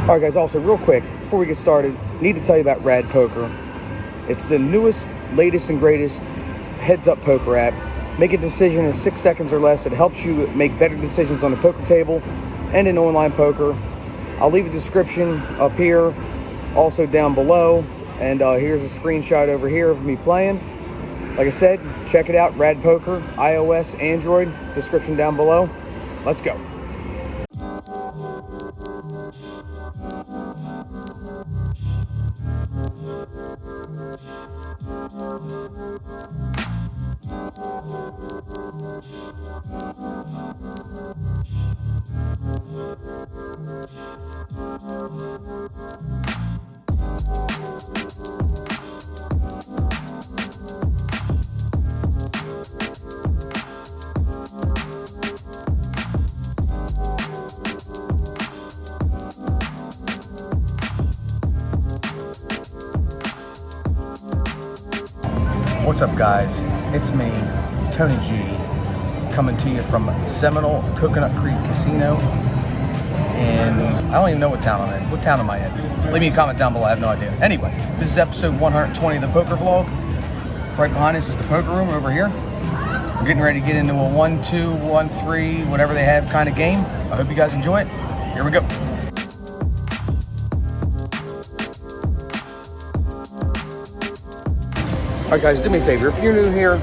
Alright guys, also real quick, before we get started, need to tell you about Rad Poker. It's the newest, latest, and greatest heads-up poker app. Make a decision in 6 seconds or less. It helps you make better decisions on the poker table and in online poker. I'll leave a description up here, also down below, and here's a screenshot over here of me playing. Like I said, check it out, Rad Poker, iOS, Android, description down below. Let's go. What's up, guys? It's me, Tony G, coming to you from Seminole, Coconut Creek Casino, and I don't even know what town I'm in. What town am I in? Leave me a comment down below. I have no idea. Anyway, this is episode 120 of the Poker Vlog. Right behind us is the poker room over here. We're getting ready to get into a 1-2, 1-3, whatever they have kind of game. I hope you guys enjoy it. Here we go. Alright guys, do me a favor, if you're new here,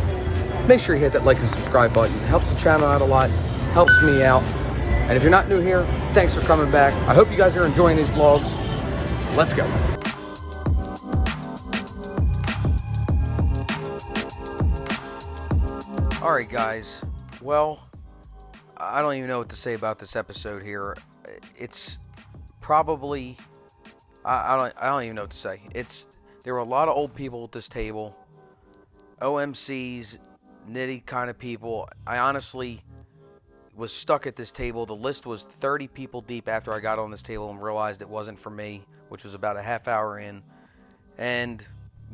make sure you hit that like and subscribe button. It helps the channel out a lot, helps me out. And if you're not new here, thanks for coming back. I hope you guys are enjoying these vlogs. Let's go. Alright guys, well, I don't even know what to say about this episode here. It's probably, I don't even know what to say. There were a lot of old people at this table. OMCs, nitty kind of people. I honestly was stuck at this table. The list was 30 people deep after I got on this table and realized it wasn't for me, which was about a half hour in. And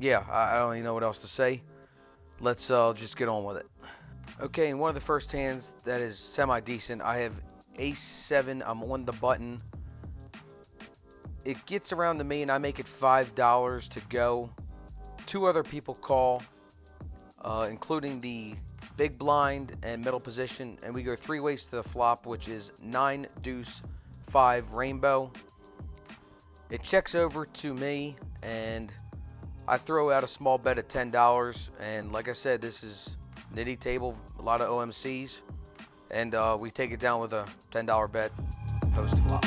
yeah, I don't even know what else to say. Let's just get on with it. Okay, in one of the first hands that is semi-decent, I have Ace-7. I'm on the button. It gets around to me and I make it $5 to go. Two other people call, including the big blind and middle position, and we go three ways to the flop, which is 9, deuce, 5, rainbow. It checks over to me and I throw out a small bet of $10, and like I said, this is nitty table, a lot of OMCs, and we take it down with a $10 bet post flop.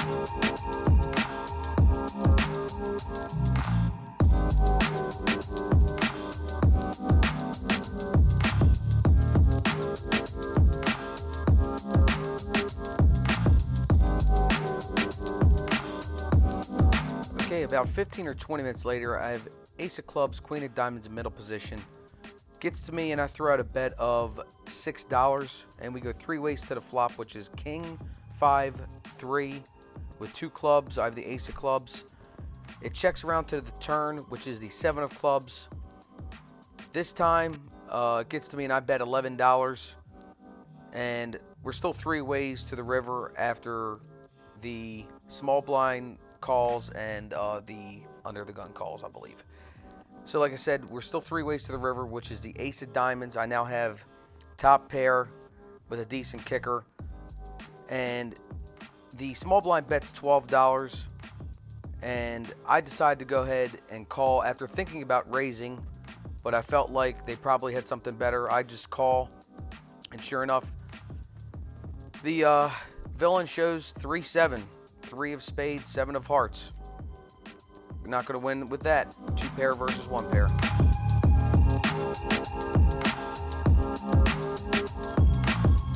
Okay, about 15 or 20 minutes later, I have Ace of Clubs, Queen of Diamonds in middle position. Gets to me and I throw out a bet of $6, and we go three ways to the flop, which is King, 5, 3. With two clubs, I have the Ace of Clubs. It checks around to the turn, which is the 7 of clubs. This time, it gets to me and I bet $11. And we're still three ways to the river after the small blind calls and the under the gun calls, I believe. So like I said, we're still three ways to the river, which is the Ace of Diamonds. I now have top pair with a decent kicker. And the small blind bet's $12. And I decided to go ahead and call after thinking about raising, but I felt like they probably had something better. I just call, and sure enough, the villain shows 3-7, 3 of spades, 7 of hearts. You're not going to win with that. 2 pair versus 1 pair.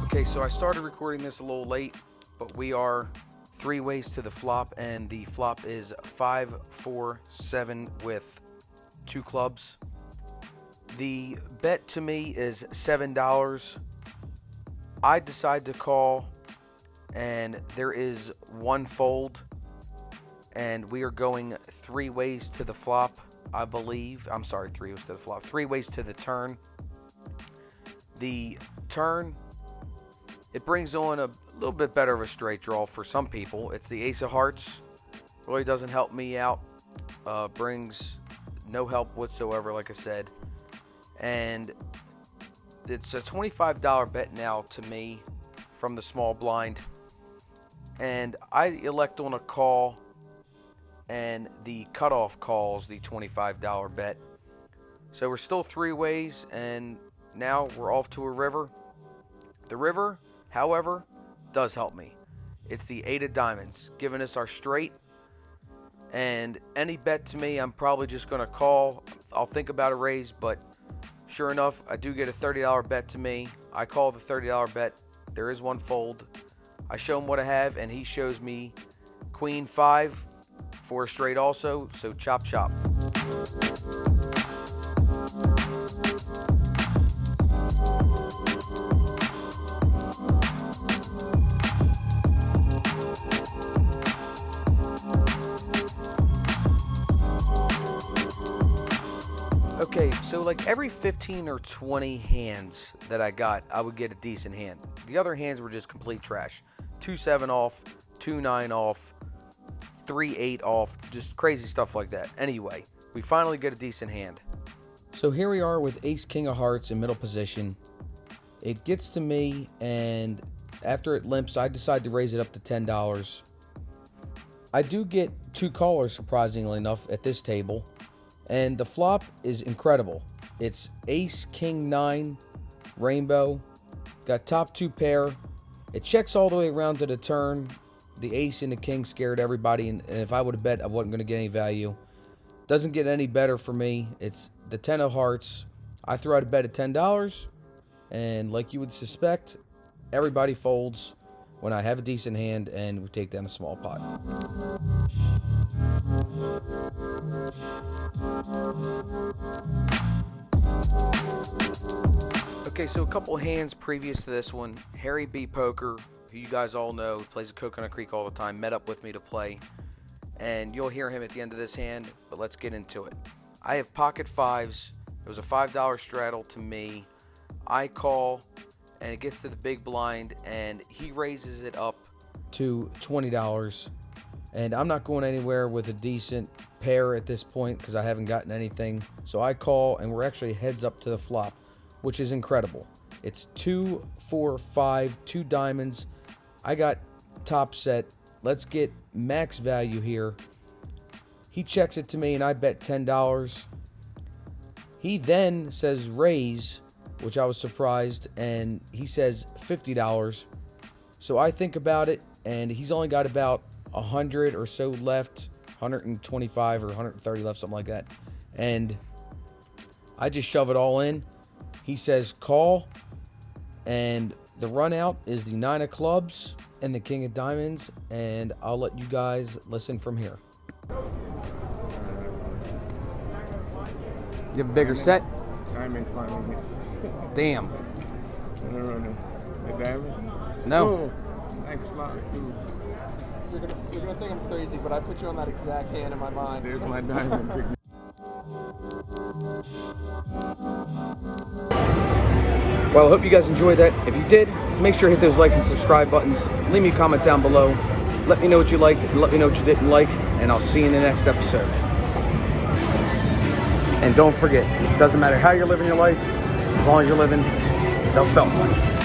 Okay, so I started recording this a little late, but we are three ways to the flop, and the flop is 5, 4, 7 with 2 clubs. The bet to me is $7. I decide to call, and there is 1 fold, and we are going three ways to the flop, I believe. I'm sorry, 3 ways to the flop. 3 ways to the turn. The turn, it brings on a little bit better of a straight draw for some people. It's the Ace of Hearts Really doesn't help me out. Brings no help whatsoever, like I said. And it's a $25 bet now to me from the small blind. And I elect on a call, and the cutoff calls the $25 bet. So we're still 3 ways, and now we're off to a river. The river, however, does help me. It's the 8 of diamonds, giving us our straight. And any bet to me, I'm probably just going to call. I'll think about a raise, but sure enough, I do get a $30 bet to me. I call the $30 bet. There is one fold. I show him what I have, and he shows me Queen 5 for a straight also. So chop chop. Okay, so like every 15 or 20 hands that I got, I would get a decent hand. The other hands were just complete trash. 2-7 off, 2-9 off, 3-8 off, just crazy stuff like that. Anyway, we finally get a decent hand. So here we are with Ace King of Hearts in middle position. It gets to me, and after it limps, I decide to raise it up to $10. I do get 2 callers, surprisingly enough, at this table. And the flop is incredible. It's Ace, King 9, Rainbow. Got top 2 pair. It checks all the way around to the turn. The Ace and the King scared everybody. And if I would have bet, I wasn't going to get any value. Doesn't get any better for me. It's the 10 of hearts. I throw out a bet of $10. And like you would suspect, everybody folds when I have a decent hand and we take down a small pot. Okay, so a couple hands previous to this one. Harry B. Poker, who you guys all know, plays at Coconut Creek all the time, met up with me to play. And you'll hear him at the end of this hand, but let's get into it. I have pocket 5s. It was a $5 straddle to me. I call, and it gets to the big blind, and he raises it up to $20. And I'm not going anywhere with a decent pair at this point because I haven't gotten anything. So I call, and we're actually heads up to the flop, which is incredible. It's 2, 4, 5, 2 diamonds. I got top set. Let's get max value here. He checks it to me, and I bet $10. He then says raise, which I was surprised, and he says $50. So I think about it, and he's only got about 100 or so left, 125 or 130 left, something like that. And I just shove it all in. He says call, and the run out is the 9 of clubs and the King of diamonds, and I'll let you guys listen from here. You have a bigger set? Diamond's finally hit. Damn. The diamond? No. Oh, nice flop, too. You're gonna think I'm crazy, but I put you on that exact hand in my mind. There's my diamond. Well, I hope you guys enjoyed that. If you did, make sure to hit those like and subscribe buttons. Leave me a comment down below. Let me know what you liked, and let me know what you didn't like, and I'll see you in the next episode. And don't forget, it doesn't matter how you're living your life, as long as you're living the felt life.